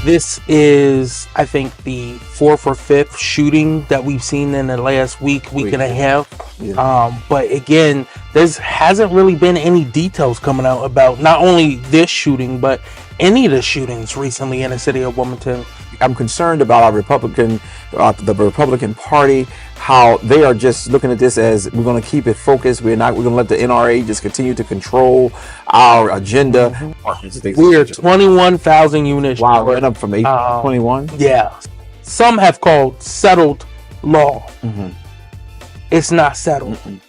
This is, I think, the fourth or fifth shooting that we've seen in the last week and a half. Yeah. But again, there hasn't really been any details coming out about not only this shooting, but any of the shootings recently in the city of Wilmington. I'm concerned about our the Republican Party, how they are just looking at this as we're going to keep it focused. We're going to let the NRA just continue to control our agenda. We are 21,000 units. Wow, went up from 8 to 21. Yeah, some have called settled law. It's not settled. And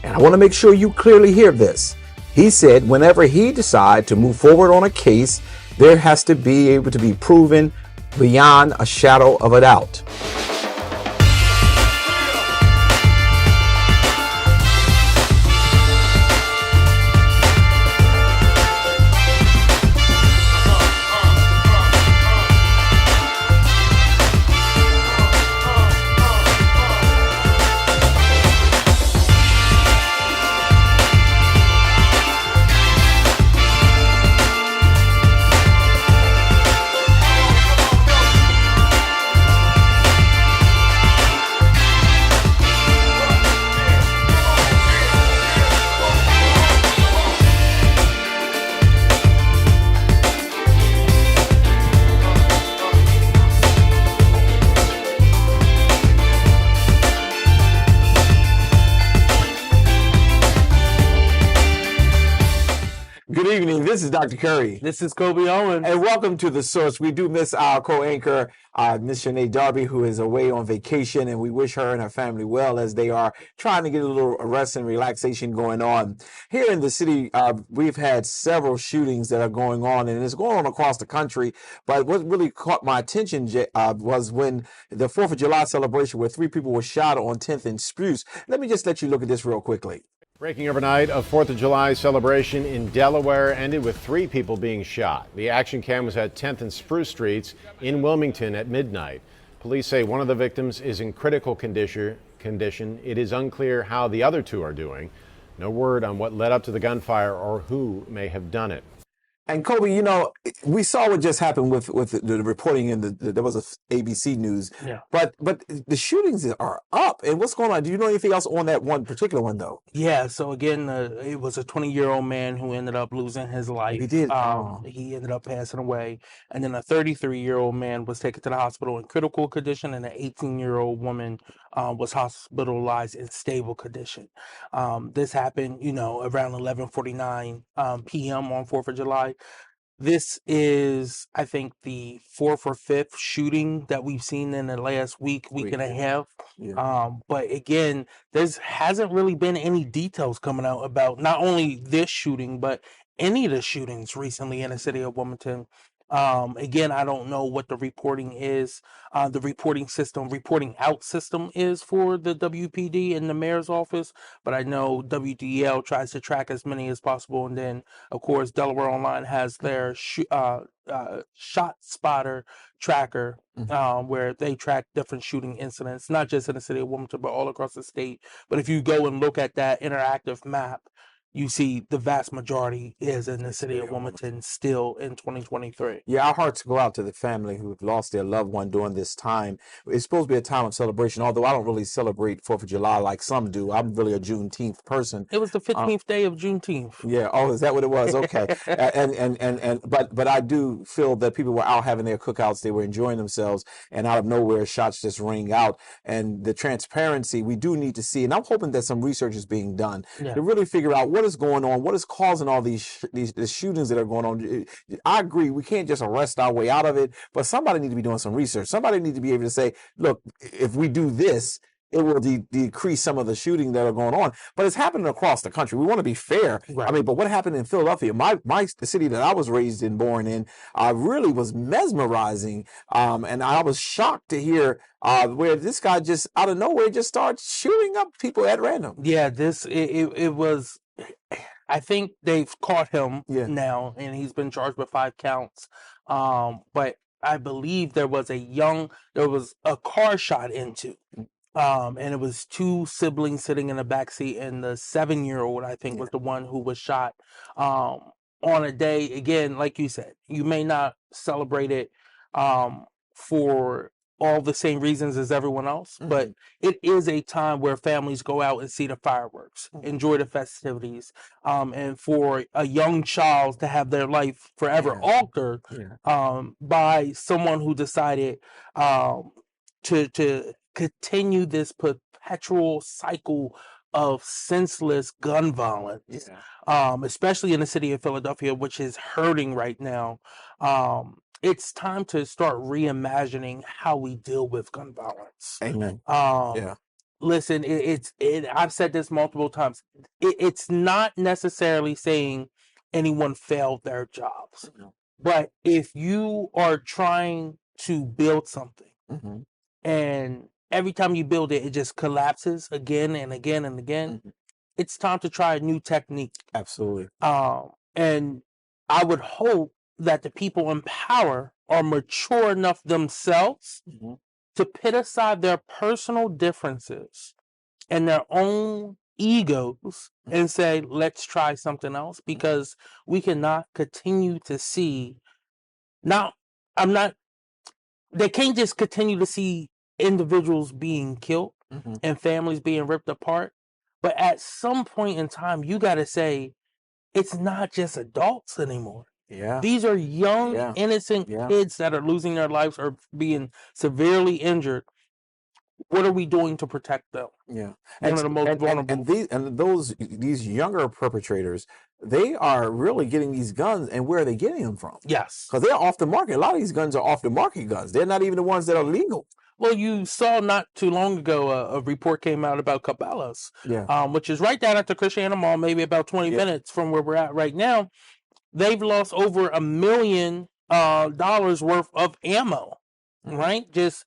I want to make sure you clearly hear this. He said whenever he decides to move forward on a case, there has to be able to be proven beyond a shadow of a doubt. Good evening. This is Dr. Curry. This is Kobe Owens. And welcome to The Source. We do miss our co-anchor, Miss Shanae Darby, who is away on vacation, and we wish her and her family well as they are trying to get a little rest and relaxation going on. Here in the city, we've had several shootings that are going on, and it's going on across the country. But what really caught my attention was when the 4th of July celebration where 3 people were shot on 10th and Spruce. Let me just let you look at this real quickly. Breaking overnight, a 4th of July celebration in Delaware ended with 3 people being shot. The action cam was at 10th and Spruce Streets in Wilmington at midnight. Police say one of the victims is in critical condition. It is unclear how the other 2 are doing. No word on what led up to the gunfire or who may have done it. And Kobe, you know, we saw what just happened with the reporting in there was a ABC News. Yeah. But the shootings are up. And what's going on? Do you know anything else on that one particular one, though? Yeah, so again, it was a 20-year-old man who ended up losing his life. He did? He ended up passing away. And then a 33-year-old man was taken to the hospital in critical condition, and an 18-year-old woman was hospitalized in stable condition. This happened, around 11:49 p.m. on 4th of July. This is, I think, the fourth or fifth shooting that we've seen in the last week and a half. Yeah. But again, there hasn't really been any details coming out about not only this shooting, but any of the shootings recently in the city of Wilmington. Again, I don't know what the reporting is, the reporting out system is for the WPD and the mayor's office, but I know WDL tries to track as many as possible. And then, of course, Delaware Online has their shot spotter tracker, where they track different shooting incidents, not just in the city of Wilmington, but all across the state. But if you go and look at that interactive map, you see the vast majority is in the city of Wilmington still in 2023. Yeah, our hearts go out to the family who've lost their loved one during this time. It's supposed to be a time of celebration, although I don't really celebrate 4th of July like some do. I'm really a Juneteenth person. It was the 15th day of Juneteenth. Yeah. Oh, is that what it was? Okay. But I do feel that people were out having their cookouts. They were enjoying themselves, and out of nowhere, shots just ring out. And the transparency we do need to see, and I'm hoping that some research is being done to really figure out what is going on, what is causing all these shootings that are going on. I agree, we can't just arrest our way out of it, but somebody needs to be doing some research. Somebody needs to be able to say, look, if we do this, it will decrease some of the shooting that are going on. But it's happening across the country. We want to be fair. Right. I mean, but what happened in Philadelphia, the city that I was raised and born in, really was mesmerizing. And I was shocked to hear where this guy just out of nowhere just started shooting up people at random. Yeah, it was. I think they've caught him now, and he's been charged with 5 counts. But I believe there was a car shot into. And it was 2 siblings sitting in the back seat, and the 7-year-old, I think, was the one who was shot. On a day, again, like you said, you may not celebrate it for all the same reasons as everyone else, but it is a time where families go out and see the fireworks, enjoy the festivities, and for a young child to have their life forever altered by someone who decided to continue this perpetual cycle of senseless gun violence, especially in the city of Philadelphia, which is hurting right now. It's time to start reimagining how we deal with gun violence. Amen. Listen, I've said this multiple times. It's not necessarily saying anyone failed their jobs, but if you are trying to build something and every time you build it, it just collapses again and again and again, it's time to try a new technique. Absolutely. And I would hope that the people in power are mature enough themselves to put aside their personal differences and their own egos and say, let's try something else, because we cannot continue to see. Now, they can't just continue to see individuals being killed and families being ripped apart. But at some point in time, you got to say, it's not just adults anymore. These are young, innocent kids that are losing their lives or being severely injured. What are we doing to protect them? One of the most vulnerable. These younger perpetrators, they are really getting these guns, and where are they getting them from? Yes, because they're off the market. A lot of these guns are off the market guns. They're not even the ones that are legal. Well, you saw not too long ago a report came out about Cabela's, which is right down at the Christiana Mall, maybe about 20 minutes from where we're at right now. They've lost over $1 million worth of ammo, right? Just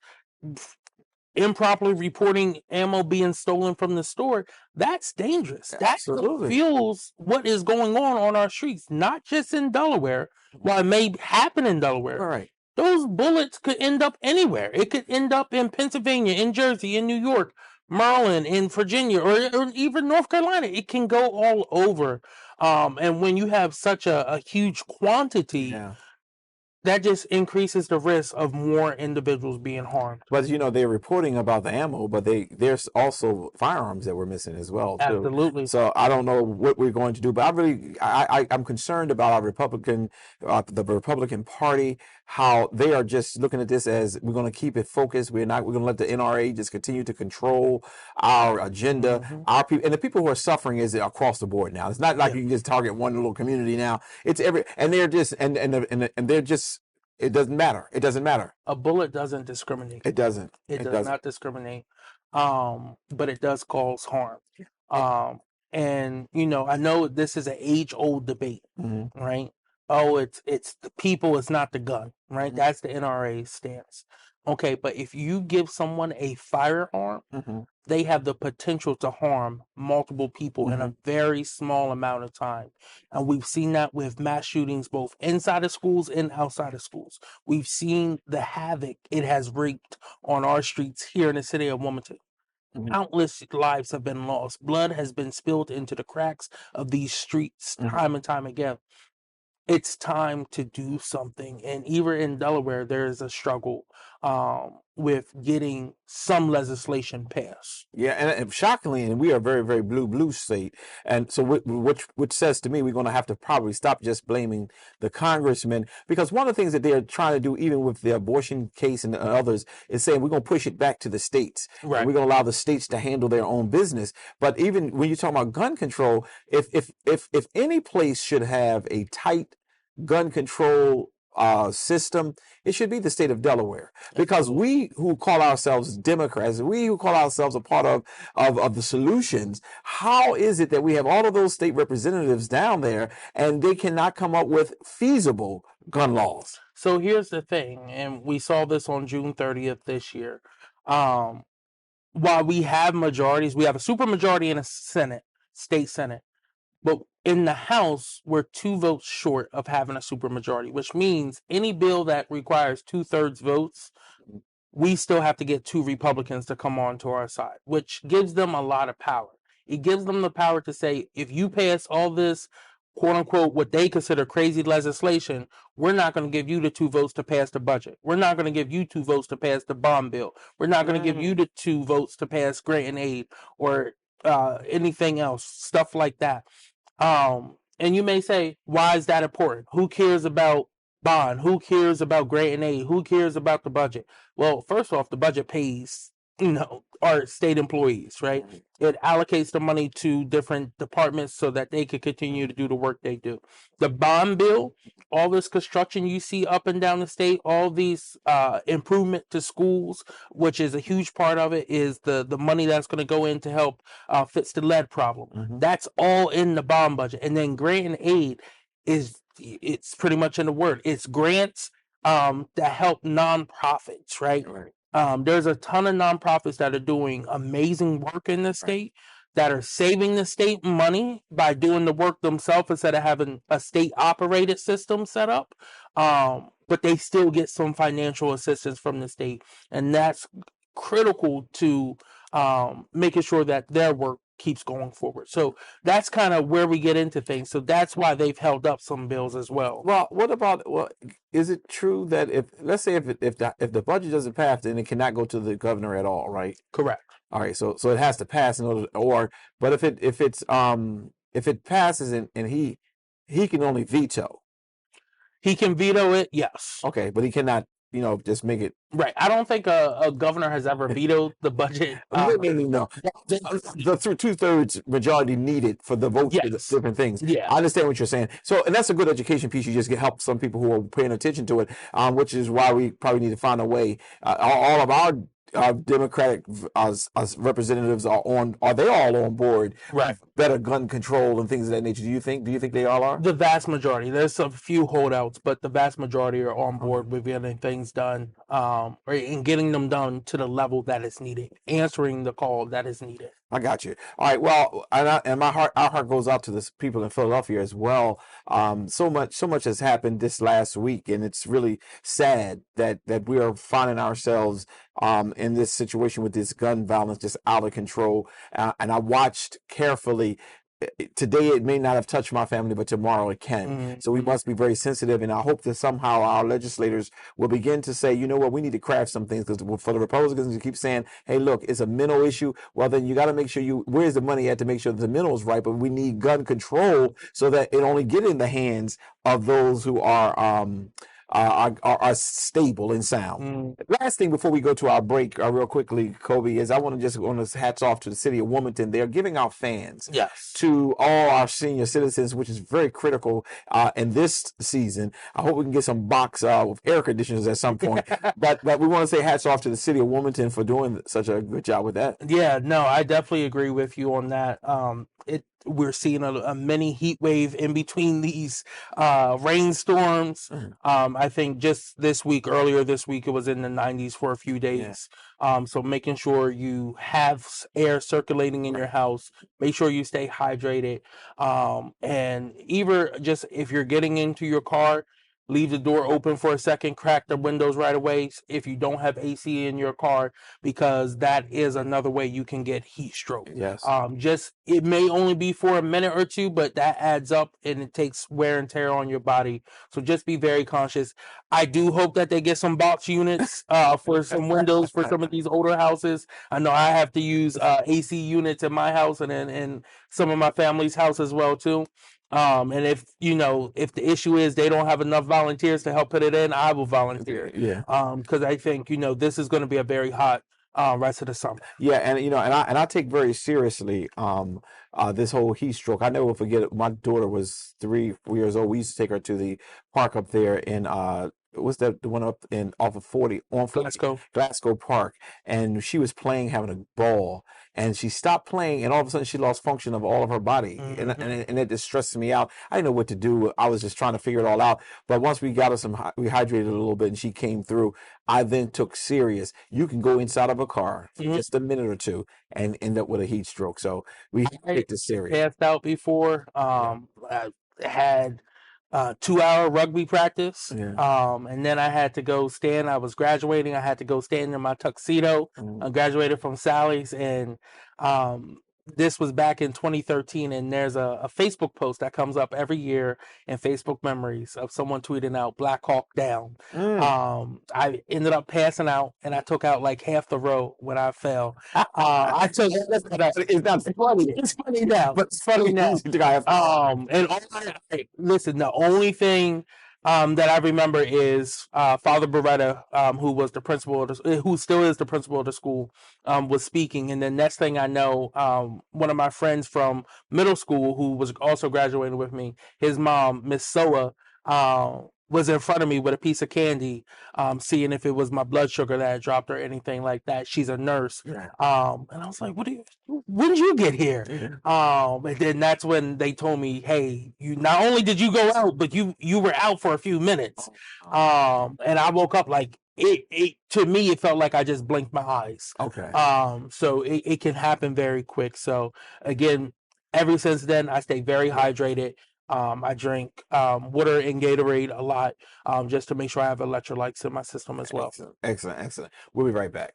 improperly reporting ammo being stolen from the store. That's dangerous. Absolutely. That fuels what is going on our streets, not just in Delaware. While it may happen in Delaware, right? Those bullets could end up anywhere. It could end up in Pennsylvania, in Jersey, in New York, Maryland, in Virginia, or even North Carolina. It can go all over. And when you have such a huge quantity, that just increases the risk of more individuals being harmed. But they're reporting about the ammo, but there's also firearms that were missing as well, too. Absolutely. So I don't know what we're going to do, but I'm concerned about the Republican Party, how they are just looking at this as we're going to keep it focused. We're going to let the NRA just continue to control our agenda, our people, and the people who are suffering is across the board now. It's not like you can just target one little community now. It's and they're just and they're just. It doesn't matter. It doesn't matter. A bullet doesn't discriminate. It doesn't. It does not discriminate. But it does cause harm. And I know this is an age-old debate, right? Oh, it's the people, it's not the gun, right? That's the NRA stance. Okay, but if you give someone a firearm, they have the potential to harm multiple people in a very small amount of time. And we've seen that with mass shootings, both inside of schools and outside of schools. We've seen the havoc it has wreaked on our streets here in the city of Wilmington. Countless lives have been lost. Blood has been spilled into the cracks of these streets time and time again. It's time to do something. And even in Delaware, there is a struggle with getting some legislation passed. Yeah, and shockingly, and we are a very, very blue state. And so which says to me, we're going to have to probably stop just blaming the congressmen, because one of the things that they're trying to do, even with the abortion case and others, is saying we're going to push it back to the states. Right. And we're going to allow the states to handle their own business. But even when you talk about gun control, if any place should have a tight gun control system, it should be the state of Delaware, because we who call ourselves Democrats, we who call ourselves a part of the solutions, how is it that we have all of those state representatives down there and they cannot come up with feasible gun laws? So here's the thing, and we saw this on June 30th this year. While we have majorities, we have a supermajority in a Senate, state Senate, but in the House, we're 2 votes short of having a supermajority, which means any bill that requires 2/3 votes, we still have to get 2 Republicans to come on to our side, which gives them a lot of power. It gives them the power to say, if you pass all this, quote unquote what they consider crazy legislation, we're not going to give you the 2 votes to pass the budget. We're not going to give you 2 votes to pass the bond bill. We're not going to give you the 2 votes to pass grant and aid or anything else, stuff like that. And you may say, why is that important? Who cares about bond? Who cares about grant and aid? Who cares about the budget? Well, first off, the budget pays, our state employees, right? It allocates the money to different departments so that they can continue to do the work they do. The bond bill, all this construction you see up and down the state, all these improvement to schools, which is a huge part of it, is the money that's going to go in to help fix the lead problem. That's all in the bond budget. And then grant and aid it's pretty much in the word. It's grants that help nonprofits, right? There's a ton of nonprofits that are doing amazing work in the state that are saving the state money by doing the work themselves instead of having a state operated system set up. But they still get some financial assistance from the state, and that's critical to making sure that their work keeps going forward. So that's kind of where we get into things. So that's why they've held up some bills as well. Well, what about? Well, is it true that if let's say if the budget doesn't pass, then it cannot go to the governor at all, right? Correct. All right, so it has to pass in order, but if it passes and he can only veto. He can veto it, yes. Okay, but he cannot, just make it. Right. I don't think a governor has ever vetoed the budget. No. The 2/3 majority needed for the votes for the different things. Yeah. I understand what you're saying. So, and that's a good education piece. You just help some people who are paying attention to it, which is why we probably need to find a way. All of our Democratic representatives are they all on board? Right. Better gun control and things of that nature. Do you think they all are? The vast majority. There's a few holdouts, but the vast majority are on board with getting things done, and getting them done to the level that is needed, answering the call that is needed. I got you. All right. Well, and our heart goes out to the people in Philadelphia as well. So much has happened this last week, and it's really sad that we are finding ourselves in this situation with this gun violence just out of control. And I watched carefully. Today it may not have touched my family, but tomorrow it can. So we must be very sensitive, and I hope that somehow our legislators will begin to say, you know what, we need to craft some things, because for the Republicans to keep saying, hey, look, it's a mental issue. Well, then you got to make sure where's the money at to make sure that the mental is right, but we need gun control so that it only get in the hands of those who are stable and sound. Last thing before we go to our break, real quickly, Kobe, is I want to hats off to the city of Wilmington. They're giving out fans to all our senior citizens, which is very critical in this season. I hope we can get some box with air conditioners at some point. but we want to say hats off to the city of Wilmington for doing such a good job with that. Yeah, no, I definitely agree with you on that. We're seeing a mini heat wave in between these rainstorms. I think just earlier this week, it was in the 90s for a few days. So making sure you have air circulating in your house, make sure you stay hydrated. And either just if you're getting into your car, leave the door open for a second, crack the windows right away if you don't have AC in your car, because that is another way you can get heat stroke. Yes. It may only be for a minute or two, but that adds up and it takes wear and tear on your body. So just be very conscious. I do hope that they get some box units for some windows for some of these older houses. I know I have to use AC units in my house and in some of my family's house as well too. And if the issue is they don't have enough volunteers to help put it in, I will volunteer. Yeah. Because I think, this is going to be a very hot rest of the summer. Yeah, and I take very seriously this whole heat stroke. I never forget it. My daughter was 3 years old. We used to take her to the park up there in what's that, the one up in off of 40 on Glasgow Park, and she was playing, having a ball, and she stopped playing, and all of a sudden she lost function of all of her body, and it just stressed me out. I didn't know what to do. I was just trying to figure it all out. But once we got her we hydrated a little bit, and she came through. I then took serious. You can go inside of a car for just a minute or two and end up with a heat stroke. So we take this serious. Passed out before. I had 2-hour rugby practice. And then I had to go stand. I was graduating. I had to go stand in my tuxedo. I graduated from Sally's, and this was back in 2013, and there's a Facebook post that comes up every year in Facebook memories of someone tweeting out "Black Hawk Down." I ended up passing out, and I took out like half the row when I fell. I took. It's not funny. It's funny now. But It's funny now. And listen, the only thing that I remember is Father Beretta, who was the principal, who still is the principal of the school, was speaking. And then next thing I know, one of my friends from middle school, who was also graduating with me, his mom, Miss Soa, was in front of me with a piece of candy, seeing if it was my blood sugar that had dropped or anything like that. She's a nurse. And I was like, when did you get here? And then that's when they told me, hey, you not only did you go out, but you were out for a few minutes. And I woke up like it to me, it felt like I just blinked my eyes. Okay. So it can happen very quick. So again, ever since then, I stay very hydrated. I drink water and Gatorade a lot, just to make sure I have electrolytes in my system as well. Excellent. We'll be right back.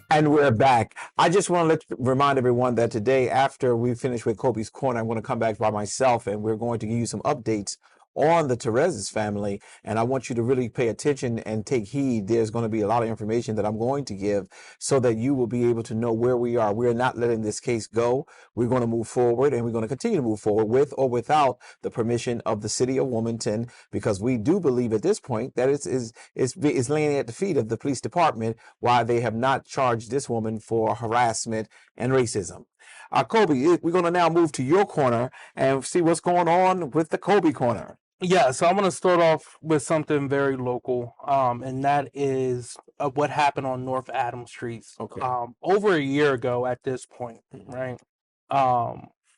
And we're back. I just want to remind everyone that today, after we finish with Kobe's Corner, I'm going to come back by myself, and we're going to give you some updates on the Terezes family, and I want you to really pay attention and take heed. There's going to be a lot of information that I'm going to give so that you will be able to know where we are. We're not letting this case go. We're going to move forward, and we're going to continue to move forward with or without the permission of the city of Wilmington, because we do believe at this point that it's laying at the feet of the police department why they have not charged this woman for harassment and racism. Kobe, we're going to now move to your corner and see what's going on with the Kobe Corner. Yeah, so I'm going to start off with something very local, and that is what happened on North Adams Street. Okay. Over a year ago at this point, right?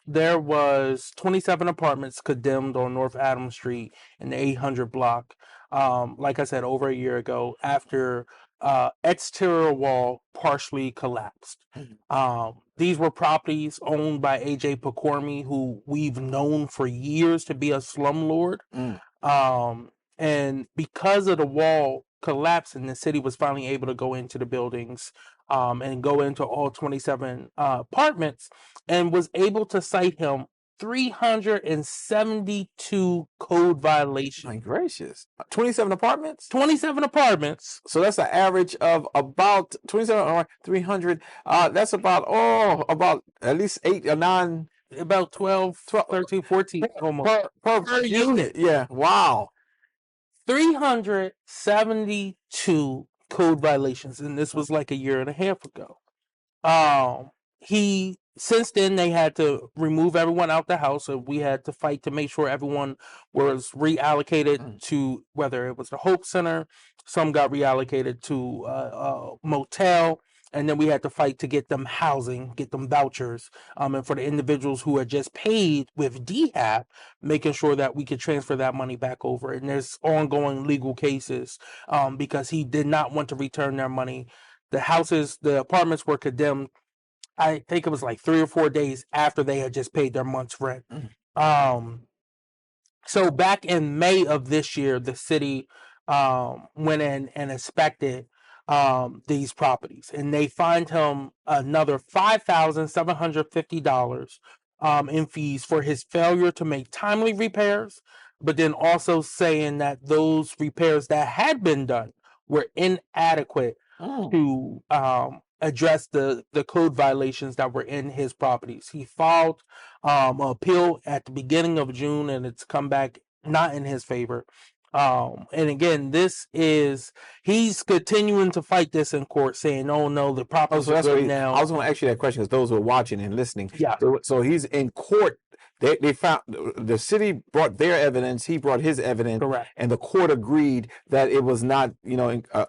There was 27 apartments condemned on North Adams Street in the 800 block. Like I said, over a year ago, after exterior wall partially collapsed. These were properties owned by A.J. Pokormy, who we've known for years to be a slumlord. And because of the wall collapsing, the city was finally able to go into the buildings and go into all 27 apartments, and was able to cite him 372 code violations. My gracious. 27 apartments? 27 apartments. So that's an average of about 27 or 300. That's about at least 8 or 9. About 12, 13, 14 almost. Per unit. Yeah. Wow. 372 code violations. And this was like a year and a half ago. Since then, they had to remove everyone out the house, so we had to fight to make sure everyone was reallocated to, whether it was the Hope Center, some got reallocated to a motel, and then we had to fight to get them housing, get them vouchers, and for the individuals who had just paid with DHAP, making sure that we could transfer that money back over. And there's ongoing legal cases because he did not want to return their money. The apartments were condemned, I think it was like 3 or 4 days after they had just paid their month's rent. So back in May of this year, the city went in and inspected these properties, and they fined him another $5,750 in fees for his failure to make timely repairs, but then also saying that those repairs that had been done were inadequate to address the code violations that were in his properties. He filed an appeal at the beginning of June, and it's come back not in his favor. And again, he's continuing to fight this in court, saying, "Oh no, the properties are good now." I was going to ask you that question because those who are watching and listening. Yeah. So he's in court. They found the city brought their evidence. He brought his evidence. Correct. And the court agreed that it was not,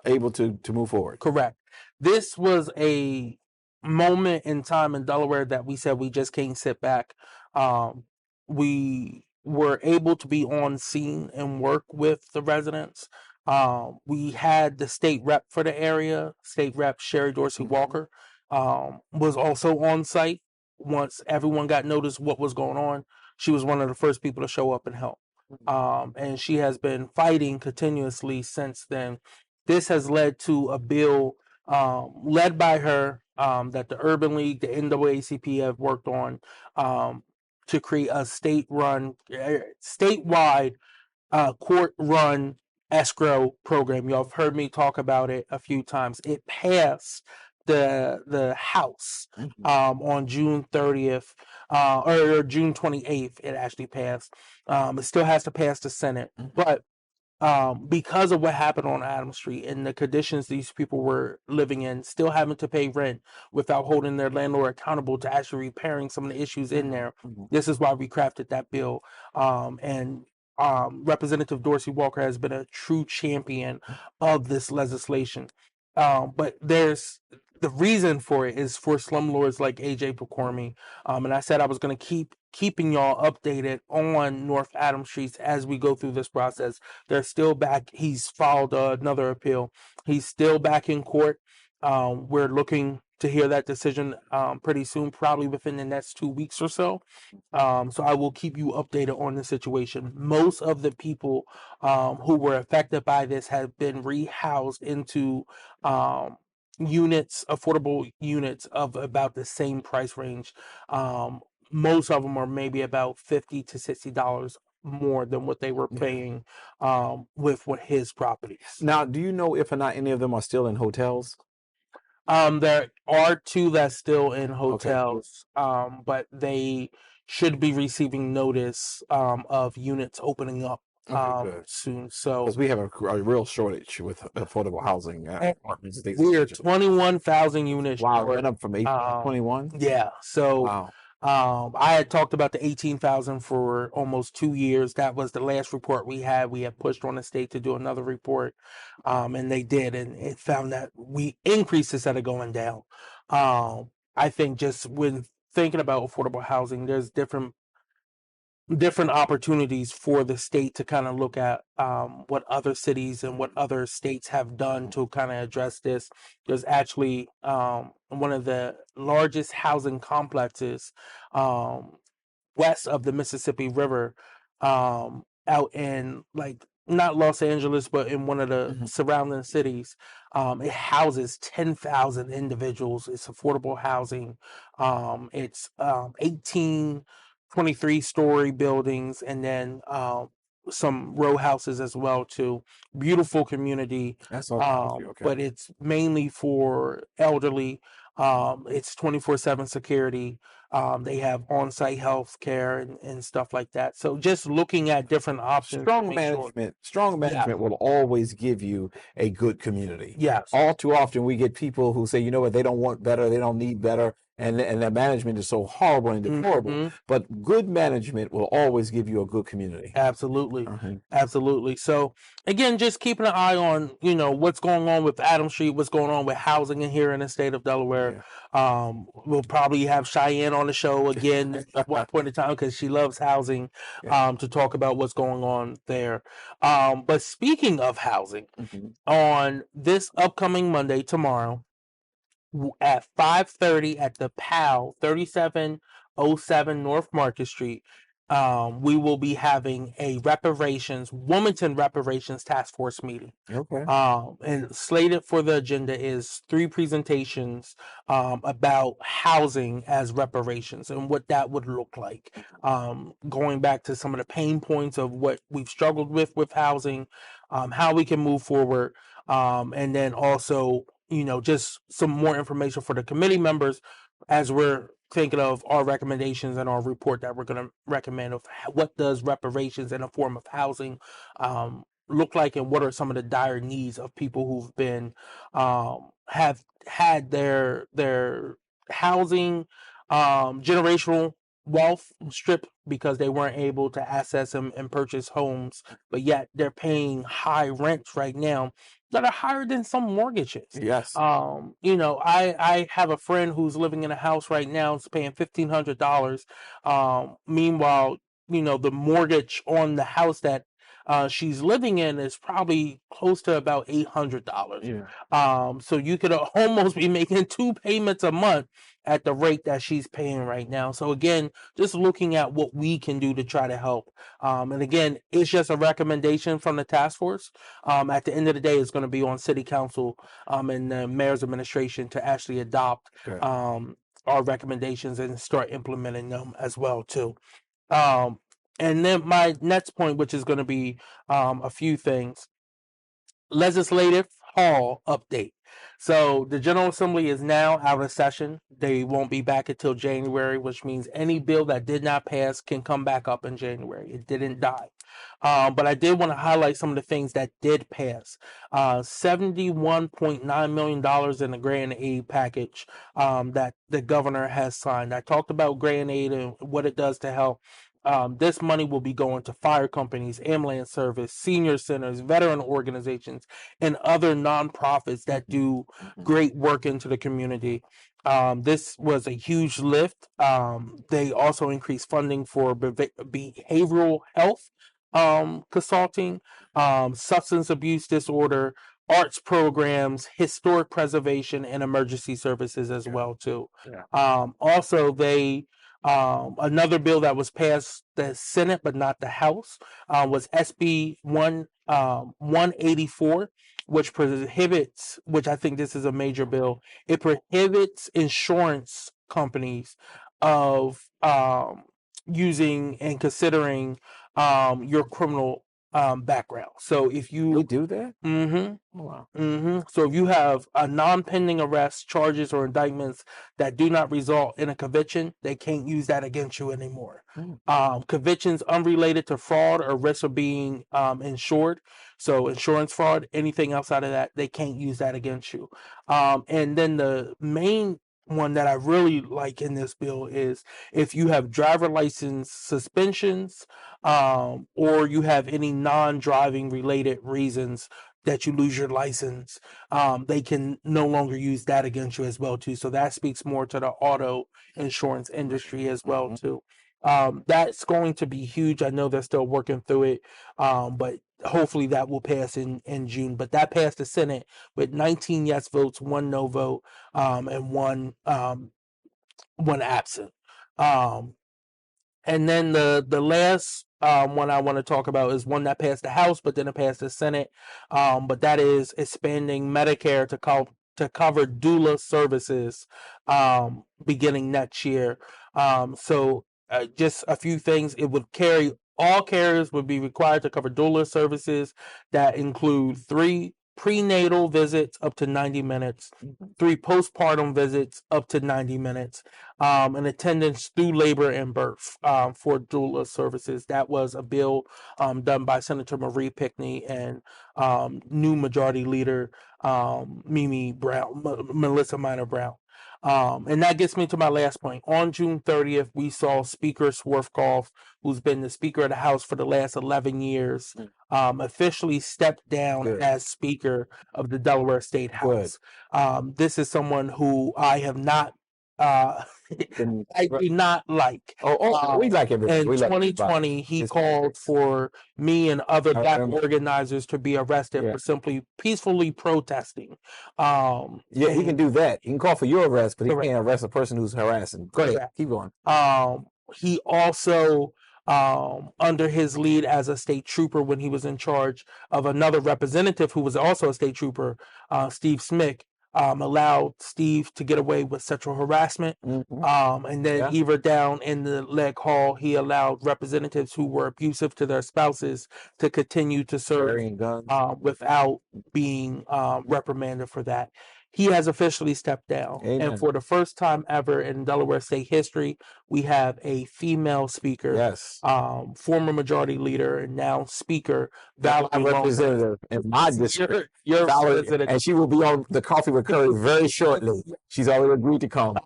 able to move forward. Correct. This was a moment in time in Delaware that we said we just can't sit back. We were able to be on scene and work with the residents. We had the state rep for the area, State Rep Sherry Dorsey Walker, was also on site. Once everyone got notice what was going on, she was one of the first people to show up and help. and she has been fighting continuously since then. This has led to a bill led by her that the Urban League, the NAACP have worked on to create a statewide court-run escrow program. Y'all have heard me talk about it a few times. It passed the House on June 30th or June 28th. It actually passed. It still has to pass the Senate, but because of what happened on Adams Street and the conditions these people were living in, still having to pay rent without holding their landlord accountable to actually repairing some of the issues in there. This is why we crafted that bill. And Representative Dorsey Walker has been a true champion of this legislation. But there's the reason for it is for slumlords like AJ Pokorny. And I said I was going to keeping y'all updated on North Adams Street as we go through this process. They're still back. He's filed another appeal. He's still back in court. We're looking to hear that decision pretty soon, probably within the next 2 weeks or so. So I will keep you updated on the situation. Most of the people who were affected by this have been rehoused into units, affordable units of about the same price range. Most of them are maybe about $50 to $60 more than what they were paying with his properties. Now, do you know if or not any of them are still in hotels? There are two that's still in hotels, but they should be receiving notice of units opening up soon. So Because we have a real shortage with affordable housing apartments. we are 21,000 units Wow, short. went up from 18 to 21. Yeah. So Wow. I had talked about the 18,000 for almost 2 years. That was the last report we had. We had pushed on the state to do another report, and they did, and it found that we increased instead of going down. I think just when thinking about affordable housing, there's different opportunities for the state to kind of look at what other cities and what other states have done to kind of address this. There's actually one of the largest housing complexes west of the Mississippi River out in like not Los Angeles, but in one of the surrounding cities. It houses 10,000 individuals. It's affordable housing. It's 18 23-story buildings, and then some row houses as well too. Beautiful community. That's all. Okay. But it's mainly for elderly. It's 24/7 security. They have on-site health care and stuff like that. So just looking at different options. Strong management will always give you a good community. Yes. All too often we get people who say, you know what, they don't want better, they don't need better, and their management is so horrible and deplorable. But good management will always give you a good community. Absolutely. Absolutely. So again, just keeping an eye on, what's going on with Adams Street, what's going on with housing in here in the state of Delaware. We'll probably have Cheyenne on the show again at one point in time because she loves housing to talk about what's going on there. But speaking of housing, on this upcoming Monday, tomorrow, at 5:30 at the PAL 3707 North Market Street, we will be having a Wilmington Reparations Task Force meeting. Okay. And slated for the agenda is 3 presentations about housing as reparations and what that would look like. Going back to some of the pain points of what we've struggled with housing, how we can move forward, and then also, just some more information for the committee members as we're thinking of our recommendations and our report that we're going to recommend of what does reparations in a form of housing look like, and what are some of the dire needs of people who've been have had their housing generational wealth stripped because they weren't able to access and purchase homes, but yet they're paying high rents right now that are higher than some mortgages. Yes. I have a friend who's living in a house right now. It's paying $1,500. Meanwhile, the mortgage on the house that she's living in is probably close to about $800. Yeah. So you could almost be making 2 payments a month at the rate that she's paying right now. So again, just looking at what we can do to try to help. And again, it's just a recommendation from the task force. At the end of the day, it's going to be on city council and the mayor's administration to actually adopt Okay. our recommendations and start implementing them as well too. And then my next point, which is going to be a few things. Legislative Hall update. So the General Assembly is now out of session. They won't be back until January, which means any bill that did not pass can come back up in January. It didn't die. But I did want to highlight some of the things that did pass. $71.9 million in the grant aid package that the governor has signed. I talked about grant aid and what it does to help. This money will be going to fire companies, ambulance service, senior centers, veteran organizations, and other nonprofits that do great work into the community. This was a huge lift. They also increased funding for behavioral health consulting, substance abuse disorder, arts programs, historic preservation, and emergency services as well too. Also, they another bill that was passed the Senate but not the House was SB 184, which prohibits, which I think this is a major bill. It prohibits insurance companies of using and considering your criminal background. So if They you do that? mm-hmm, Oh, wow. so if you have a non-pending arrest, charges, or indictments that do not result in a conviction, they can't use that against you anymore. Convictions unrelated to fraud or risk of being insured, so insurance fraud, anything outside of that, they can't use that against you. And then the main one that I really like in this bill is if you have driver license suspensions or you have any non-driving related reasons that you lose your license, they can no longer use that against you as well too. So that speaks more to the auto insurance industry as well too. That's going to be huge. I know they're still working through it, but hopefully that will pass in June. But that passed the Senate with 19 yes votes, 1 no vote, and one absent. And then the last one I want to talk about is one that passed the House, but then it passed the Senate. But that is expanding Medicare to cover doula services beginning next year. So just a few things. It would carry all carriers would be required to cover doula services that include 3 prenatal visits up to 90 minutes, 3 postpartum visits up to 90 minutes, and attendance through labor and birth for doula services. That was a bill done by Senator Marie Pickney and new Majority Leader Mimi Brown, Melissa Minor Brown. And that gets me to my last point. On June 30th, we saw Speaker Swarthkoff, who's been the Speaker of the House for the last 11 years, officially stepped down as Speaker of the Delaware State House. This is someone who I have not I do not like. We like everybody. In We like 2020, he It's called for me and other I black remember. organizers to be arrested for simply peacefully protesting. Yeah, he can do that. He can call for your arrest, but he Correct. can't arrest a person who's harassing. Go ahead. Correct. Keep going. He also, under his lead as a state trooper when he was in charge of another representative who was also a state trooper, Steve Smith, allowed Steve to get away with sexual harassment. And then even down in the Leg Hall, he allowed representatives who were abusive to their spouses to continue to serve Carrying guns. without being reprimanded for that. He has officially stepped down. Amen. And for the first time ever in Delaware state history, we have a female speaker, Yes. former Majority Leader and now Speaker, Valerie My Lomas. representative in my district. Your Valerie, representative. and she will be on the Coffee with Curry very shortly. She's already agreed to come.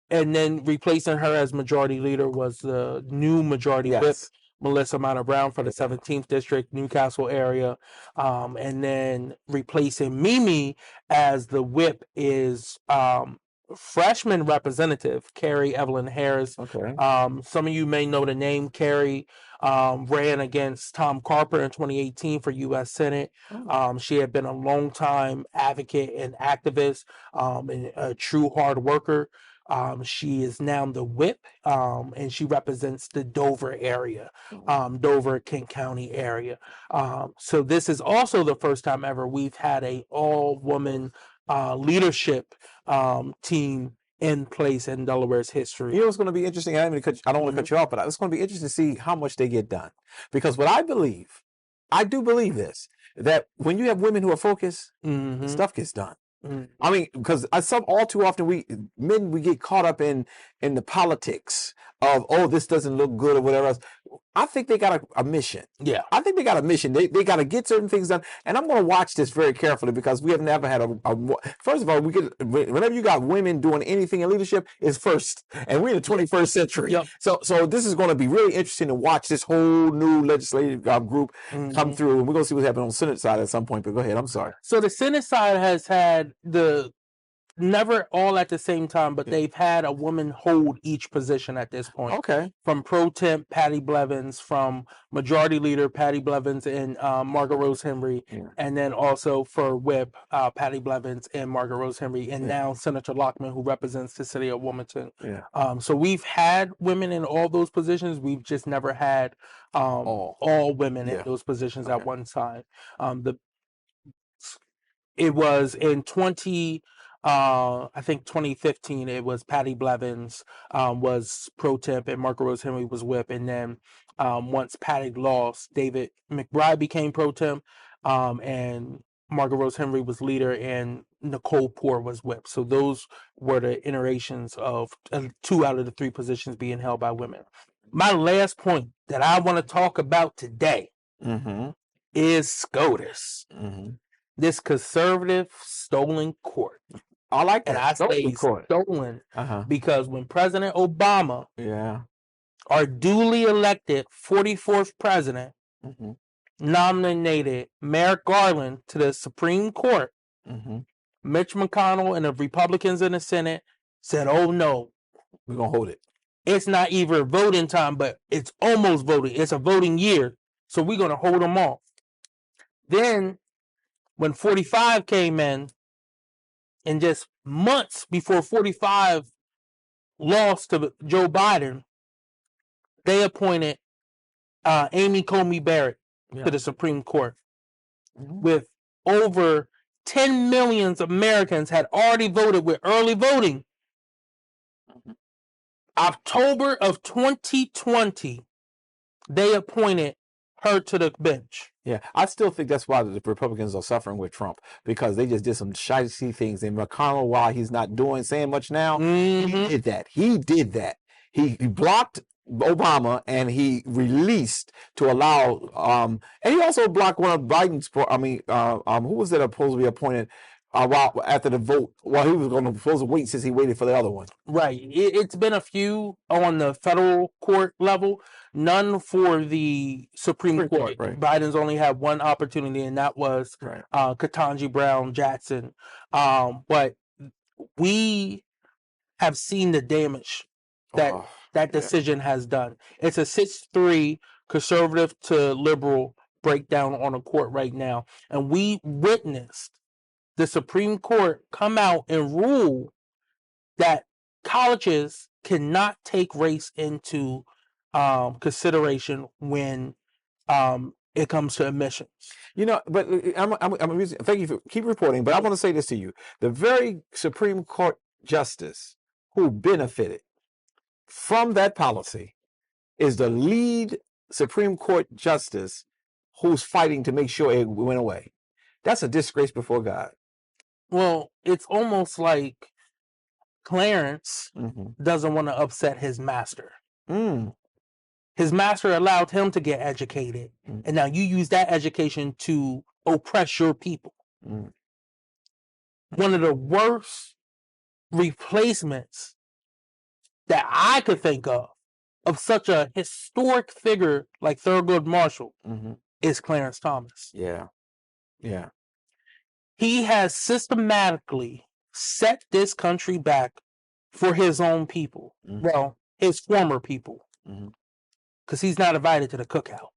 And then replacing her as Majority Leader was the new Majority Whip, Yes. Melissa Minor Brown for the 17th District, Newcastle area. And then replacing Mimi as the whip is freshman representative, Carrie Evelyn Harris. Okay. Some of you may know the name. Carrie ran against Tom Carper in 2018 for U.S. Senate. She had been a longtime advocate and activist, and a true hard worker. She is now the whip, and she represents the Dover area, Dover, Kent County area. So this is also the first time ever we've had a all-woman leadership team in place in Delaware's history. You know, it's going to be interesting. I don't want to cut you off, but it's going to be interesting to see how much they get done. Because what I do believe this, that when you have women who are focused, stuff gets done. I mean, because all too often we get caught up in the politics of, oh, this doesn't look good or whatever else. I think they got a mission. Yeah. I think they got a mission. They got to get certain things done. And I'm going to watch this very carefully because we have never had first of all, whenever you got women doing anything in leadership, is first. And we're in the 21st century. Yep. So this is going to be really interesting to watch this whole new legislative group come through. And we're going to see what's happening on the Senate side at some point. But go ahead. I'm sorry. So the Senate side has had never all at the same time, but they've had a woman hold each position at this point. Okay. From pro temp Patty Blevins, from majority leader Patty Blevins and Margaret Rose Henry, and then also for whip Patty Blevins and Margaret Rose Henry, and now Senator Lockman, who represents the city of Wilmington. So we've had women in all those positions. We've just never had all women in those positions at one time. It was in I think 2015, it was Patty Blevins was pro temp and Margaret Rose Henry was whip. And then once Patty lost, David McBride became pro temp and Margaret Rose Henry was leader and Nicole Poore was whip. So those were the iterations of 2 out of the 3 positions being held by women. My last point that I want to talk about today is SCOTUS. This conservative stolen court. I like that. And I say stolen because when President Obama, our duly elected 44th president, nominated Merrick Garland to the Supreme Court, Mitch McConnell and the Republicans in the Senate said, oh no, we're going to hold it. It's not even voting time, but it's almost voting. It's a voting year, so we're going to hold them off. Then when 45 came in, and just months before 45 lost to Joe Biden, they appointed Amy Coney Barrett to the Supreme Court. With over 10 million Americans had already voted with early voting. October of 2020, they appointed her to the bench. Yeah, I still think that's why the Republicans are suffering with Trump, because they just did some shady things. And McConnell, while he's not saying much now, he did that. He blocked Obama and he released to allow, and he also blocked one of Biden's, who was that supposed to be appointed while after the vote, while he was going to supposed to wait since he waited for the other one. Right. It's been a few on the federal court level, none for the Supreme Court. Right. Biden's only had one opportunity, and that was Ketanji Brown Jackson. But we have seen the damage that decision has done. It's a 6-3 conservative to liberal breakdown on a court right now. And we witnessed the Supreme Court come out and rule that colleges cannot take race into consideration when it comes to admissions. You know, but thank you for keep reporting. But I want to say this to you: the very Supreme Court justice who benefited from that policy is the lead Supreme Court justice who's fighting to make sure it went away. That's a disgrace before God. Well, it's almost like Clarence doesn't want to upset his master. His master allowed him to get educated, and now you use that education to oppress your people. One of the worst replacements that I could think of such a historic figure like Thurgood Marshall is Clarence Thomas. Yeah. He has systematically set this country back for his own people. Mhm. Well, his former people, Mhm. because he's not invited to the cookout.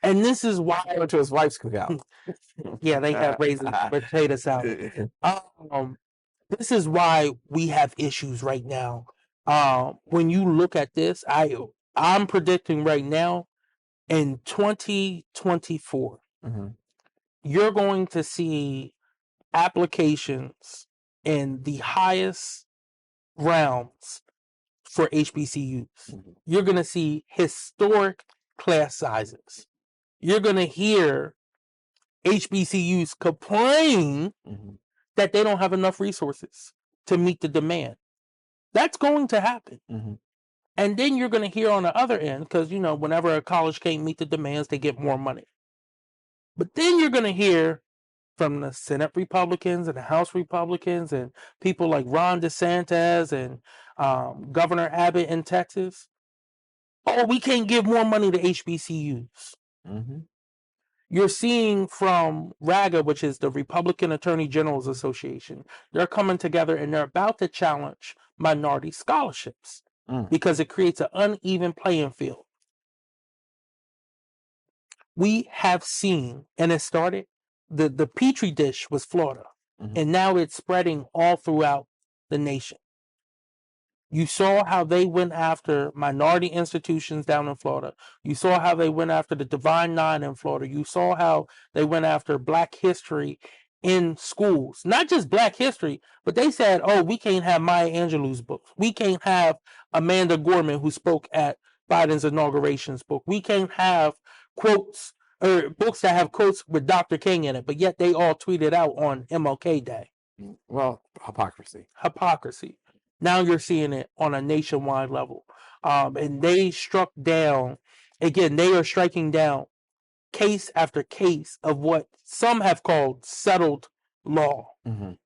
And this is why, Went to his wife's cookout. yeah, they have raisin potato salad. This is why we have issues right now. When you look at this, I'm predicting right now in 2024, Mhm. you're going to see applications in the highest rounds for HBCUs. Mhm. You're going to see historic class sizes. You're going to hear HBCUs complain Mhm. that they don't have enough resources to meet the demand. That's going to happen. Mhm. And then you're going to hear on the other end, because, whenever a college can't meet the demands, they get more money. But then you're going to hear from the Senate Republicans and the House Republicans and people like Ron DeSantis and Governor Abbott in Texas. Oh, we can't give more money to HBCUs. Mhm. You're seeing from RAGA, which is the Republican Attorney General's Association, they're coming together and they're about to challenge minority scholarships because it creates an uneven playing field. We have seen, and it started, the Petri dish was Florida, and now it's spreading all throughout the nation. You saw how they went after minority institutions down in Florida. You saw how they went after the Divine Nine in Florida. You saw how they went after Black history in schools. Not just Black history, but they said, oh, we can't have Maya Angelou's books. We can't have Amanda Gorman, who spoke at Biden's inauguration's book. We can't have quotes or books that have quotes with Dr. King in it, but yet they all tweeted out on MLK Day. Well, hypocrisy. Hypocrisy. Now you're seeing it on a nationwide level. And they struck down, again, they are striking down case after case of what some have called settled law. Mhm.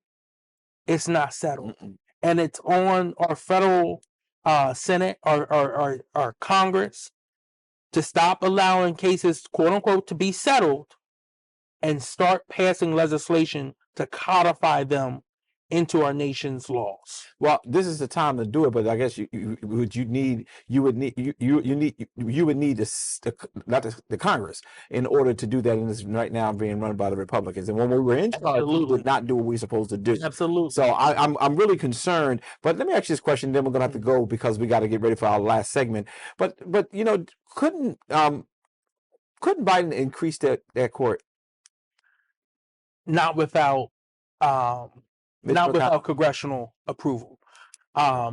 It's not settled. Mm-mm. And it's on our federal Senate or our Congress to stop allowing cases, quote unquote, to be settled and start passing legislation to codify them into our nation's laws. Well, this is the time to do it, but I guess you would need the Congress in order to do that. And it's right now being run by the Republicans. And when we were in charge, we Absolutely. did not do what we were supposed to do. Absolutely. So I'm really concerned. But let me ask you this question. Then we're going to have to go because we got to get ready for our last segment. But couldn't Biden increase that court? Not without congressional approval.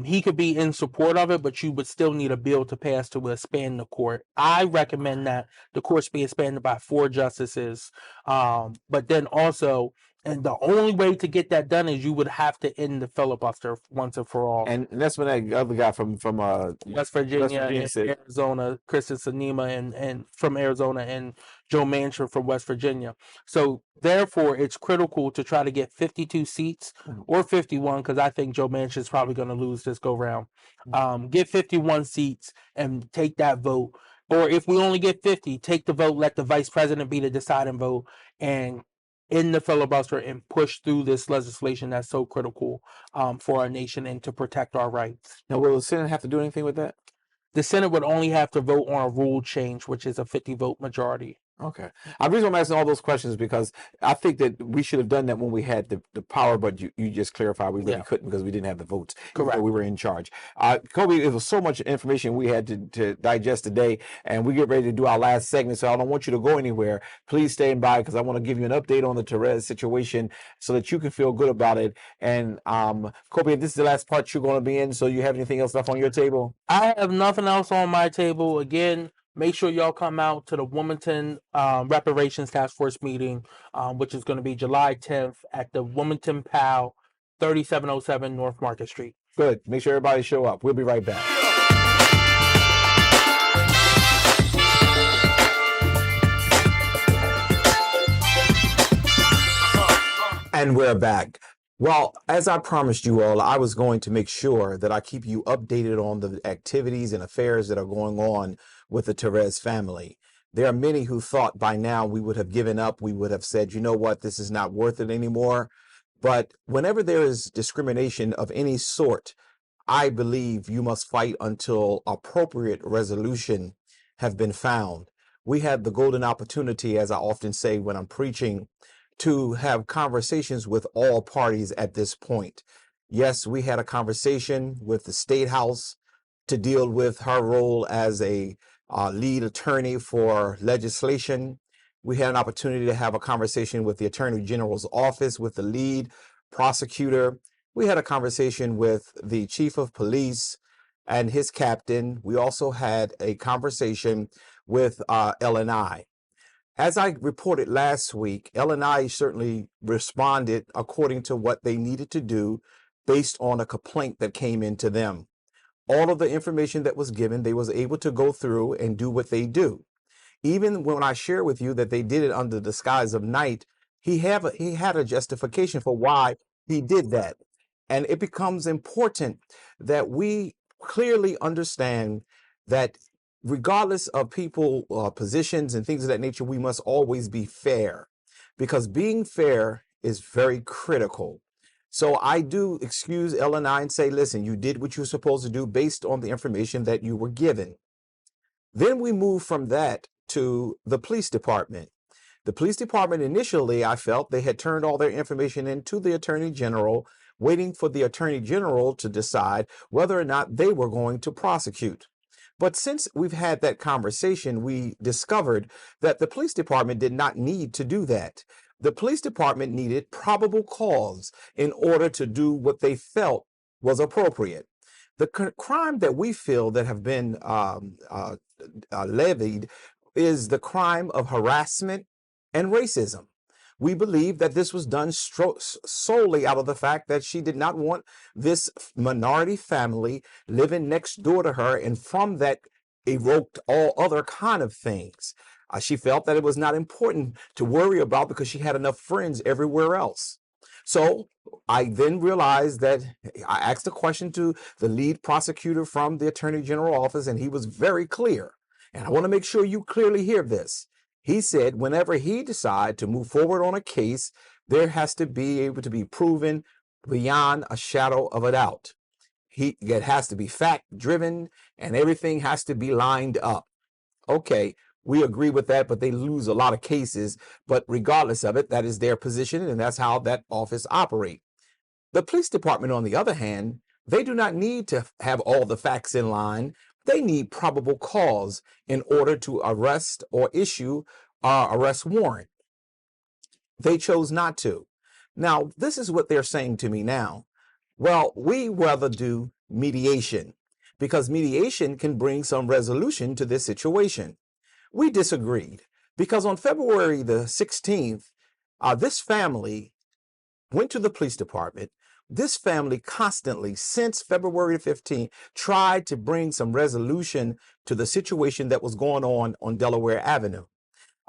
He could be in support of it, but you would still need a bill to pass to expand the court. I recommend that the courts be expanded by 4 justices. But then also, and the only way to get that done is you would have to end the filibuster once and for all. And that's when that other guy from West Virginia and said, Arizona, Kristen Sinema, and from Arizona, and Joe Manchin from West Virginia. So therefore, it's critical to try to get 52 seats or 51, because I think Joe Manchin is probably going to lose this go round. Get 51 seats and take that vote. Or if we only get 50, take the vote, let the vice president be the deciding vote, and in the filibuster and push through this legislation that's so critical for our nation and to protect our rights. Now, will the Senate have to do anything with that? The Senate would only have to vote on a rule change, which is a 50-vote majority. Okay. The reason I'm asking all those questions is because I think that we should have done that when we had the power, but you just clarified we really couldn't because we didn't have the votes. Correct. We were in charge. Kobe, it was so much information we had to digest today, and we get ready to do our last segment, so I don't want you to go anywhere. Please stand by because I want to give you an update on the Terez situation so that you can feel good about it. And Kobe, this is the last part you're going to be in, so you have anything else left on your table? I have nothing else on my table. Again, make sure y'all come out to the Wilmington Reparations Task Force meeting, which is going to be July 10th at the Wilmington PAL, 3707 North Market Street. Good. Make sure everybody show up. We'll be right back. And we're back. Well, as I promised you all, I was going to make sure that I keep you updated on the activities and affairs that are going on with the Terez family. There are many who thought by now we would have given up. We would have said, you know what, this is not worth it anymore. But whenever there is discrimination of any sort, I believe you must fight until appropriate resolution have been found. We had the golden opportunity, as I often say when I'm preaching, to have conversations with all parties at this point. Yes, we had a conversation with the State House to deal with her role as a lead attorney for legislation. We had an opportunity to have a conversation with the Attorney General's office, with the lead prosecutor. We had a conversation with the chief of police and his captain. We also had a conversation with LNI. As I reported last week, LNI certainly responded according to what they needed to do based on a complaint that came into them. All of the information that was given, they was able to go through and do what they do. Even when I share with you that they did it under the disguise of night, he had a justification for why he did that. And it becomes important that we clearly understand that regardless of people, positions and things of that nature, we must always be fair, because being fair is very critical. So I do excuse LNI and say, listen, you did what you were supposed to do based on the information that you were given. Then we move from that to the police department. The police department initially, I felt they had turned all their information into the Attorney General, waiting for the Attorney General to decide whether or not they were going to prosecute. But since we've had that conversation, we discovered that the police department did not need to do that. The police department needed probable cause in order to do what they felt was appropriate. The crime that we feel that have been levied is the crime of harassment and racism. We believe that this was done solely out of the fact that she did not want this minority family living next door to her, and from that evoked all other kind of things. She felt that it was not important to worry about because she had enough friends everywhere else. So I then realized that I asked a question to the lead prosecutor from the Attorney General office, and he was very clear. And I want to make sure you clearly hear this. He said whenever he decides to move forward on a case, there has to be able to be proven beyond a shadow of a doubt. It has to be fact driven, and everything has to be lined up. Okay, we agree with that, but they lose a lot of cases. But regardless of it, that is their position, and that's how that office operates. The police department, on the other hand, they do not need to have all the facts in line. They need probable cause in order to arrest or issue an arrest warrant. They chose not to. Now, this is what they're saying to me now. Well, we rather do mediation because mediation can bring some resolution to this situation. We disagreed because on February the 16th, this family went to the police department. This family constantly, since February 15th, tried to bring some resolution to the situation that was going on Delaware Avenue.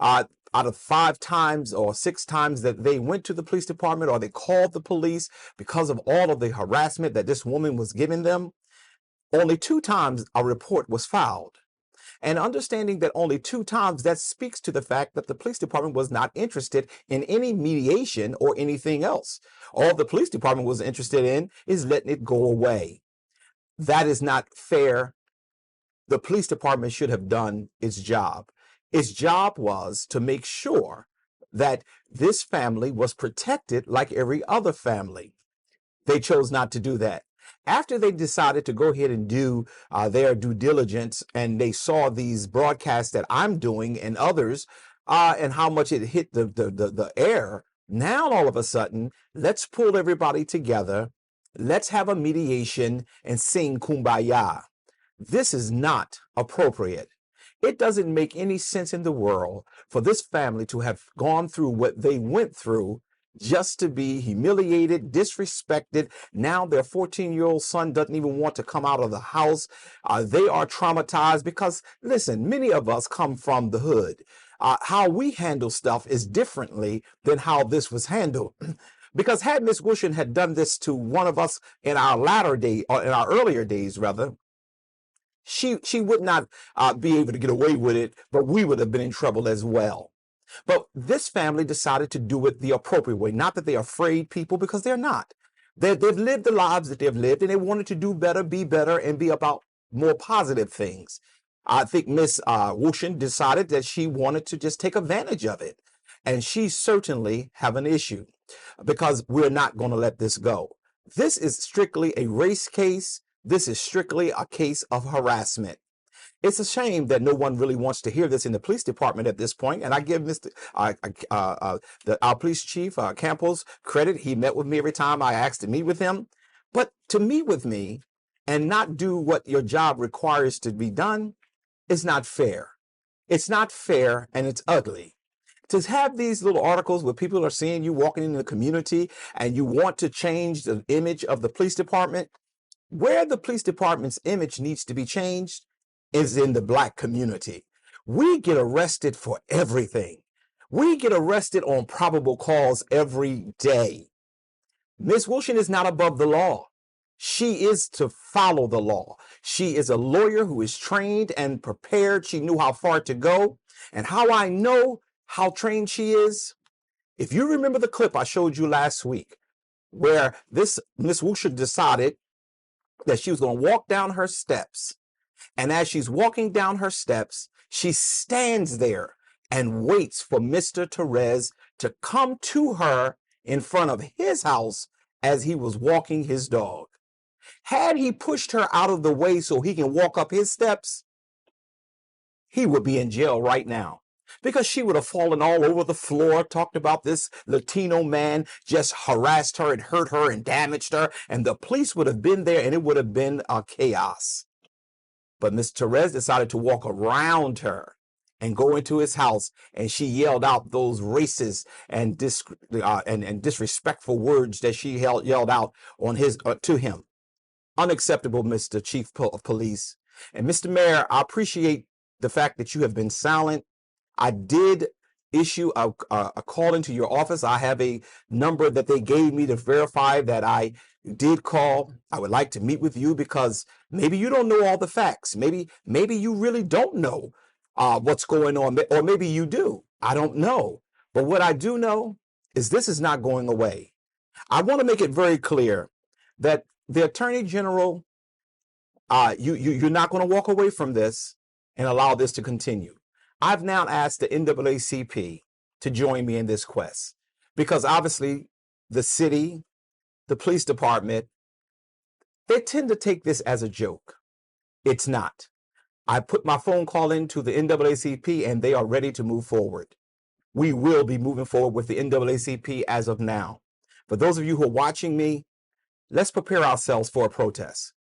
Out of 5 times or 6 times that they went to the police department or they called the police because of all of the harassment that this woman was giving them, only 2 times a report was filed. And understanding that only 2 times, that speaks to the fact that the police department was not interested in any mediation or anything else. All the police department was interested in is letting it go away. That is not fair. The police department should have done its job. Its job was to make sure that this family was protected like every other family. They chose not to do that. After they decided to go ahead and do their due diligence, and they saw these broadcasts that I'm doing and others, and how much it hit the air, now all of a sudden, let's pull everybody together. Let's have a mediation and sing Kumbaya. This is not appropriate. It doesn't make any sense in the world for this family to have gone through what they went through just to be humiliated, disrespected. Now their 14-year-old son doesn't even want to come out of the house. They are traumatized because, listen, many of us come from the hood. How we handle stuff is differently than how this was handled. Because had Miss Wushin had done this to one of us in our latter day, or in our earlier days rather, she would not be able to get away with it, but we would have been in trouble as well. But this family decided to do it the appropriate way. Not that they're afraid people, because they're not. They've lived the lives that they've lived, and they wanted to do better, and be about more positive things. I think Miss Wushin decided that she wanted to just take advantage of it. And she certainly have an issue, because we're not going to let this go. This is strictly a race case. This is strictly a case of harassment. It's a shame that no one really wants to hear this in the police department at this point. And I give our police chief, Campos, credit. He met with me every time I asked to meet with him. But to meet with me and not do what your job requires to be done is not fair. It's not fair, and it's ugly. To have these little articles where people are seeing you walking in the community and you want to change the image of the police department, where the police department's image needs to be changed is in the Black community. We get arrested for everything. We get arrested on probable cause every day. Ms. Wushin is not above the law. She is to follow the law. She is a lawyer who is trained and prepared. She knew how far to go. And how I know how trained she is, if you remember the clip I showed you last week, where this Ms. Wushin decided that she was going to walk down her steps. And as she's walking down her steps, she stands there and waits for Mr. Terez to come to her in front of his house as he was walking his dog. Had he pushed her out of the way so he can walk up his steps, he would be in jail right now, because she would have fallen all over the floor, talked about this Latino man just harassed her and hurt her and damaged her, and the police would have been there and it would have been a chaos. But Ms. Terez decided to walk around her and go into his house, and she yelled out those racist and disrespectful words that she yelled out on to him. Unacceptable, Mr. Chief of Police. And Mr. Mayor, I appreciate the fact that you have been silent. I did issue a call into your office. I have a number that they gave me to verify that I did call. I would like to meet with you, because maybe you don't know all the facts. Maybe you really don't know what's going on, or maybe you do. I don't know. But what I do know is this is not going away. I want to make it very clear that the Attorney General, you're not going to walk away from this and allow this to continue. I've now asked the NAACP to join me in this quest, because obviously the city, the police department, they tend to take this as a joke. It's not. I put my phone call into the NAACP and they are ready to move forward. We will be moving forward with the NAACP as of now. For those of you who are watching me, let's prepare ourselves for a protest.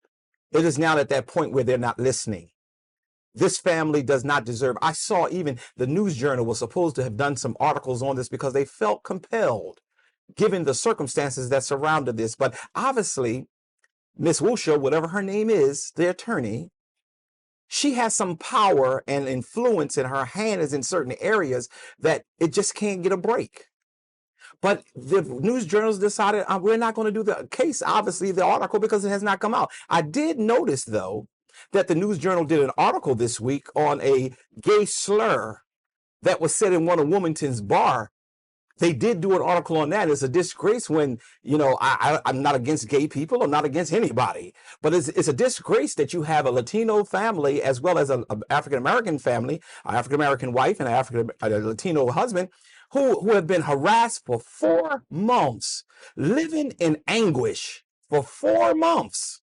It is now at that point where they're not listening. This family does not deserve. I saw even the News Journal was supposed to have done some articles on this because they felt compelled, given the circumstances that surrounded this. But obviously, Miss Wushin, whatever her name is, the attorney, she has some power and influence in her hand is in certain areas that it just can't get a break. But the news journals decided we're not going to do the case, obviously, the article, because it has not come out. I did notice, though, that the News Journal did an article this week on a gay slur that was said in one of Wilmington's bar. They did do an article on that. It's a disgrace when, you know, I'm not against gay people. I'm not against anybody. But it's a disgrace that you have a Latino family as well as an African-American family, an African-American wife and a Latino husband who have been harassed for 4 months, living in anguish for 4 months.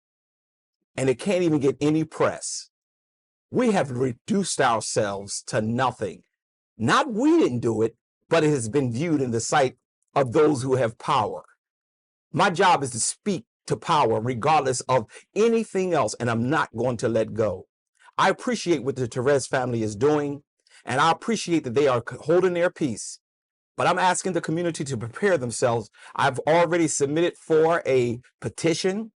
And it can't even get any press. We have reduced ourselves to nothing. Not we didn't do it, but it has been viewed in the sight of those who have power. My job is to speak to power regardless of anything else, and I'm not going to let go. I appreciate what the Terez family is doing, and I appreciate that they are holding their peace. But I'm asking the community to prepare themselves. I've already submitted for a petition,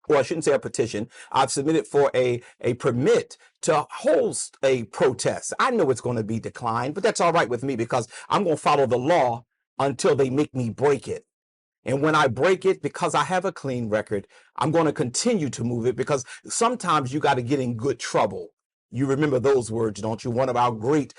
or I shouldn't say a petition. I've submitted for a permit to host a protest. I know it's going to be declined, but that's all right with me because I'm going to follow the law until they make me break it. And when I break it, because I have a clean record, I'm going to continue to move it because sometimes you got to get in good trouble. You remember those words, don't you? One of our great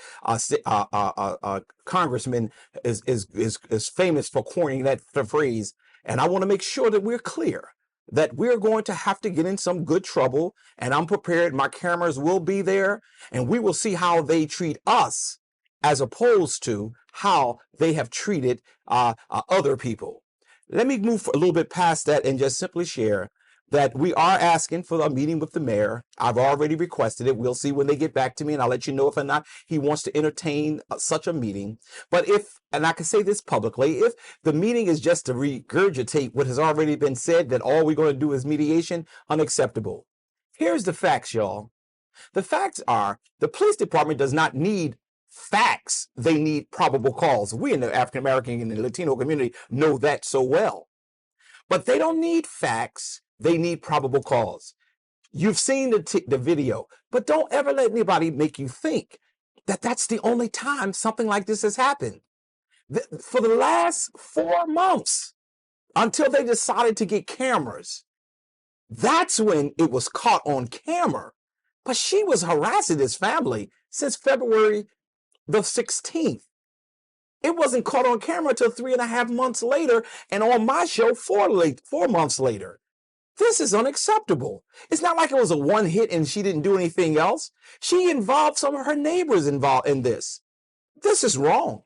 congressmen is famous for coining that phrase. And I want to make sure that we're clear that we're going to have to get in some good trouble. And I'm prepared. My cameras will be there, and we will see how they treat us as opposed to how they have treated other people. Let me move a little bit past that and just simply share that we are asking for a meeting with the mayor. I've already requested it. We'll see when they get back to me, and I'll let you know if or not he wants to entertain such a meeting. But if, and I can say this publicly, if the meeting is just to regurgitate what has already been said, that all we're going to do is mediation, unacceptable. Here's the facts, y'all. The facts are the police department does not need facts. They need probable cause. We in the African American and the Latino community know that so well. But they don't need facts. They need probable cause. You've seen the video, but don't ever let anybody make you think that that's the only time something like this has happened. For the last 4 months, until they decided to get cameras, that's when it was caught on camera. But she was harassing this family since February the 16th. It wasn't caught on camera till 3.5 months later, and on my show 4 months later. This is unacceptable. It's not like it was a one hit and she didn't do anything else. She involved some of her neighbors involved in this. This is wrong.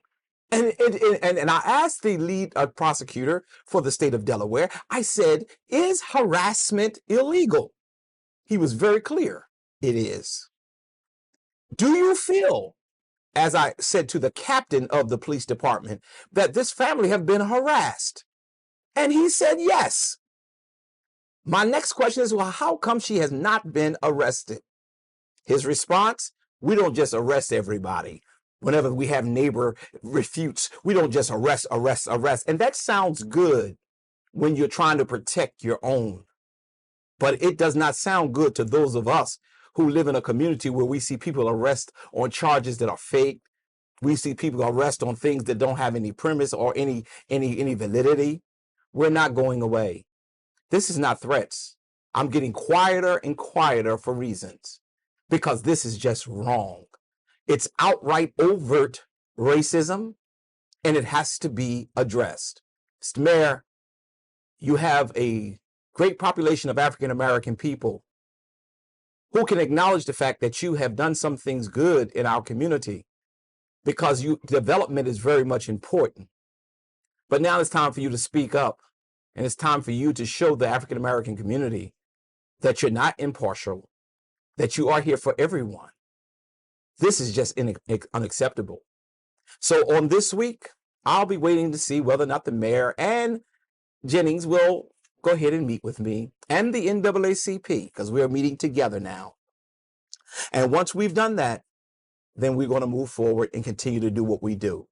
And I asked the lead prosecutor for the state of Delaware, I said, is harassment illegal? He was very clear. It is. Do you feel, as I said to the captain of the police department, that this family have been harassed? And he said, yes. My next question is, well, how come she has not been arrested? His response, we don't just arrest everybody. Whenever we have neighbor refutes, we don't just arrest. And that sounds good when you're trying to protect your own. But it does not sound good to those of us who live in a community where we see people arrest on charges that are fake. We see people arrest on things that don't have any premise or any validity. We're not going away. This is not threats. I'm getting quieter and quieter for reasons, because this is just wrong. It's outright overt racism, and it has to be addressed. Mr. Mayor, you have a great population of African American people who can acknowledge the fact that you have done some things good in our community, because development is very much important. But now it's time for you to speak up. And it's time for you to show the African American community that you're not impartial, that you are here for everyone. This is just unacceptable. So on this week, I'll be waiting to see whether or not the mayor and Jennings will go ahead and meet with me and the NAACP, because we're meeting together now. And once we've done that, then we're going to move forward and continue to do what we do.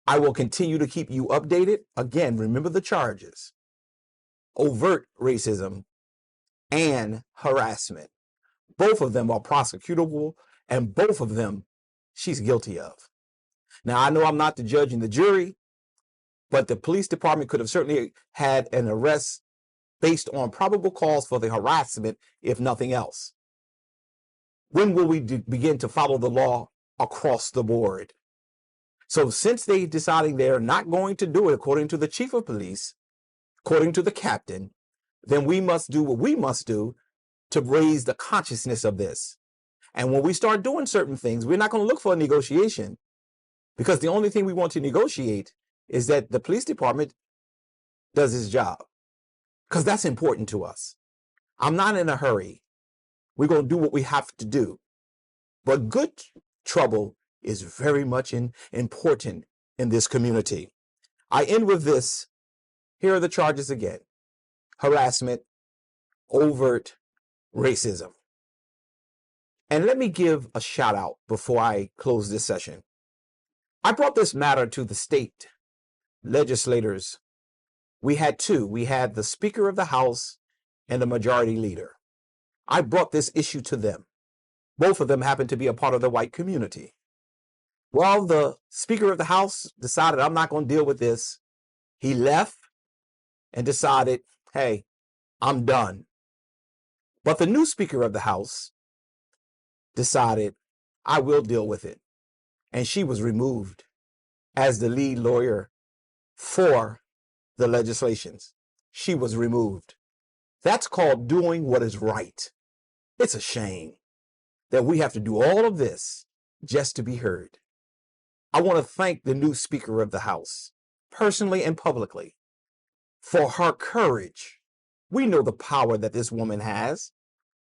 I will continue to keep you updated. Again, remember the charges: overt racism and harassment. Both of them are prosecutable, and both of them she's guilty of. Now, I know I'm not the judge and the jury, but the police department could have certainly had an arrest based on probable cause for the harassment, if nothing else. When will we begin to follow the law across the board? So since they deciding they're not going to do it according to the chief of police, according to the captain, then we must do what we must do to raise the consciousness of this. And when we start doing certain things, we're not going to look for a negotiation, because the only thing we want to negotiate is that the police department does its job, because that's important to us. I'm not in a hurry. We're going to do what we have to do. But good trouble is very much important in this community. I end with this. Here are the charges again: harassment, overt racism. And let me give a shout out before I close this session. I brought this matter to the state legislators. We had two. We had the Speaker of the House and the Majority Leader. I brought this issue to them. Both of them happen to be a part of the white community. Well, the Speaker of the House decided, I'm not going to deal with this. He left and decided, hey, I'm done. But the new Speaker of the House decided, I will deal with it. And she was removed as the lead lawyer for the legislations. She was removed. That's called doing what is right. It's a shame that we have to do all of this just to be heard. I want to thank the new Speaker of the House, personally and publicly, for her courage. We know the power that this woman has.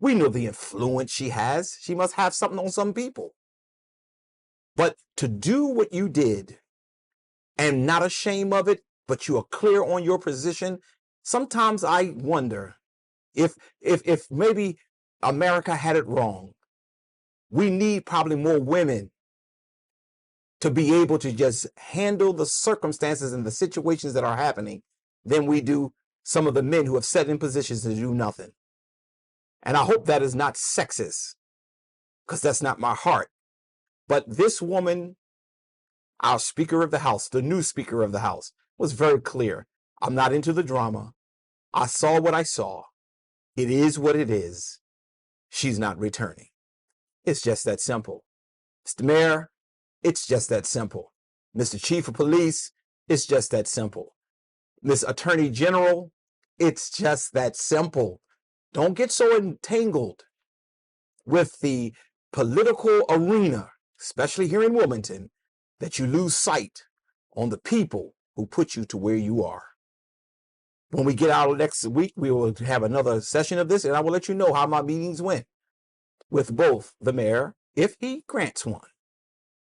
We know the influence she has. She must have something on some people. But to do what you did and not ashamed of it, but you are clear on your position, sometimes I wonder if maybe America had it wrong. We need probably more women to be able to just handle the circumstances and the situations that are happening than we do some of the men who have set in positions to do nothing. And I hope that is not sexist, because that's not my heart. But this woman, our Speaker of the House, the new Speaker of the House, was very clear. I'm not into the drama. I saw what I saw. It is what it is. She's not returning. It's just that simple. Mr. Mayor, it's just that simple. Mr. Chief of Police, it's just that simple. Miss Attorney General, it's just that simple. Don't get so entangled with the political arena, especially here in Wilmington, that you lose sight on the people who put you to where you are. When we get out next week, we will have another session of this, and I will let you know how my meetings went with both the mayor, if he grants one,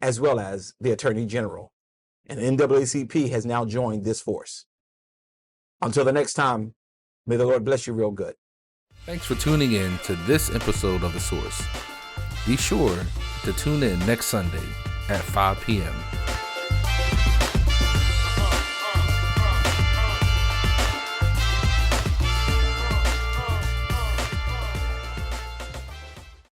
as well as the Attorney General. And the NAACP has now joined this force. Until the next time, may the Lord bless you real good. Thanks for tuning in to this episode of The Source. Be sure to tune in next Sunday at 5 p.m.